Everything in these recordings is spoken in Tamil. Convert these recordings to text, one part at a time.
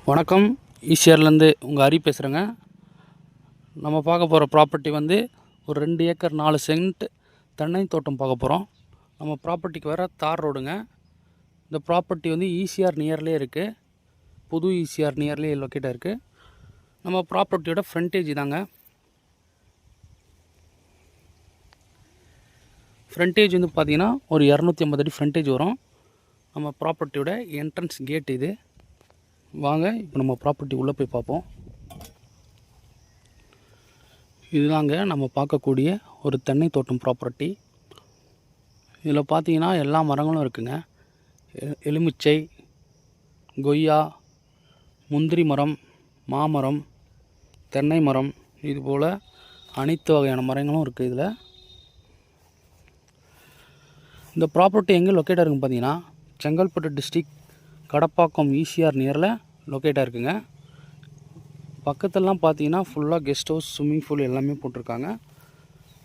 வணக்கம். ஈசிஆர்லேருந்து உங்கள் ஹரி பேசுகிறேங்க. நம்ம பார்க்க போகிற ப்ராப்பர்ட்டி வந்து ஒரு 2 ஏக்கர் 4 சென்ட் தென்னை தோட்டம் பார்க்க போகிறோம். நம்ம ப்ராப்பர்ட்டிக்கு வர தார் ரோடுங்க. இந்த ப்ராப்பர்ட்டி வந்து ஈசிஆர் நியர்லேயே இருக்குது. புது ஈசிஆர் நியர்லேயே லொக்கேட்டாக இருக்குது. நம்ம ப்ராப்பர்ட்டியோட ஃப்ரண்டேஜ் தாங்க. ஃப்ரண்டேஜ் வந்து பார்த்திங்கன்னா ஒரு 250 அடி ஃப்ரண்டேஜ் வரும். நம்ம ப்ராப்பர்ட்டியோட என்ட்ரன்ஸ் கேட் இது. வாங்க இப்போ நம்ம ப்ராப்பர்ட்டி உள்ளே போய் பார்ப்போம். இதுதாங்க நம்ம பார்க்கக்கூடிய ஒரு தென்னை தோட்டம் ப்ராப்பர்ட்டி. இதில் பார்த்தீங்கன்னா எல்லா மரங்களும் இருக்குங்க. எலுமிச்சை, கொய்யா, முந்திரி மரம், மாமரம், தென்னை மரம், இதுபோல் அனைத்து வகையான மரங்களும் இருக்குது. இதில் இந்த ப்ராப்பர்ட்டி எங்கே லொக்கேட்டாக இருக்குன்னு பார்த்தீங்கன்னா செங்கல்பட்டு டிஸ்ட்ரிக் கடப்பாக்கம் ஈசிஆர் நியரில் லொக்கேட்டாக இருக்குங்க. பக்கத்துலலாம் பார்த்தீங்கன்னா ஃபுல்லாக கெஸ்ட் ஹவுஸ், ஸ்விம்மிங் பூல் எல்லாமே போட்டிருக்காங்க.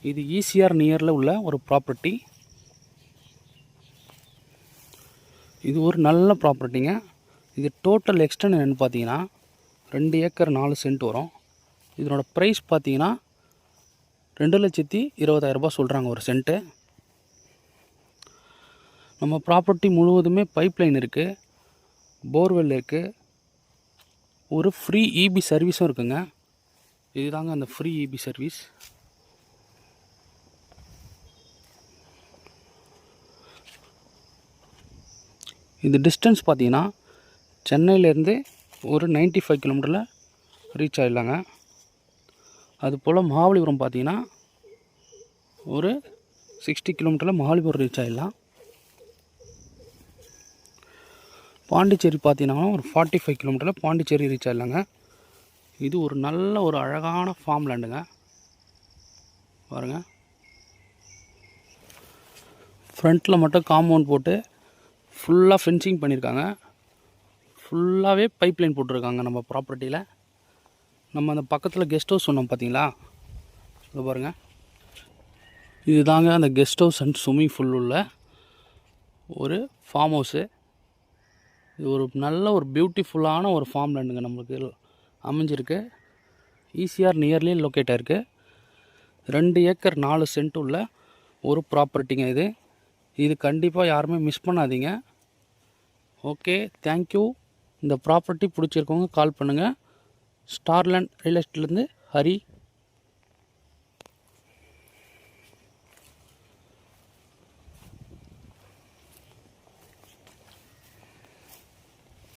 இது ஈசிஆர் நியரில் உள்ள ஒரு ப்ராப்பர்ட்டி. இது ஒரு நல்ல ப்ராப்பர்ட்டிங்க. இது டோட்டல் எக்ஸ்டென்ட் என்னென்னு பார்த்தீங்கன்னா 2 ஏக்கர் 4 சென்ட் வரும். இதனோட ப்ரைஸ் பார்த்தீங்கன்னா 2,20,000 சொல்கிறாங்க ஒரு சென்ட்டு. நம்ம ப்ராப்பர்ட்டி முழுவதுமே பைப்லைன் இருக்குது, போர்வெல் இருக்குது, ஒரு ஃப்ரீ இபி சர்வீஸும் இருக்குங்க. இதுதாங்க அந்த ஃப்ரீ இபி சர்வீஸ். இது டிஸ்டன்ஸ் பார்த்தீங்கன்னா சென்னையிலேருந்து ஒரு 95 கிலோமீட்டரில் ரீச் ஆகிடலாங்க. அதுபோல் மகாபலிபுரம் பார்த்தீங்கன்னா ஒரு 60 கிலோமீட்டரில் மகாபலிபுரம் ரீச் ஆகிடலாம். பாண்டிச்சேரி பார்த்தீங்கன்னா ஒரு 45 கிலோமீட்டரில் பாண்டிச்சேரி ரீச் ஆகிடலாங்க. இது ஒரு நல்ல ஒரு அழகான ஃபார்ம் லேண்டுங்க. பாருங்கள், ஃப்ரண்ட்டில் மட்டும் காம்பவுண்ட் போட்டு ஃபுல்லாக ஃபென்சிங் பண்ணியிருக்காங்க. ஃபுல்லாகவே பைப் லைன் போட்டிருக்காங்க நம்ம ப்ராப்பர்ட்டியில். நம்ம அந்த பக்கத்தில் கெஸ்ட் ஹவுஸ் சொன்னோம் பார்த்தீங்களா, இது பாருங்கள். இதுதாங்க அந்த guest house and swimming pool உள்ள ஒரு ஃபார்ம் ஹவுஸு. இது ஒரு நல்ல ஒரு பியூட்டிஃபுல்லான ஒரு ஃபார்ம் லேண்டுங்க நம்மளுக்கு அமைஞ்சிருக்கு. ஈசிஆர் நியர்லி லொக்கேட்டாக இருக்குது. 2 ஏக்கர் 4 சென்ட் உள்ள ஒரு ப்ராப்பர்ட்டிங்க இது. இது கண்டிப்பாக யாருமே மிஸ் பண்ணாதீங்க. Okay, thank you. இந்த ப்ராப்பர்ட்டி பிடிச்சிருக்கவங்க கால் பண்ணுங்கள். ஸ்டார்லேண்ட் ரியல் எஸ்டேட்லேருந்து ஹரி.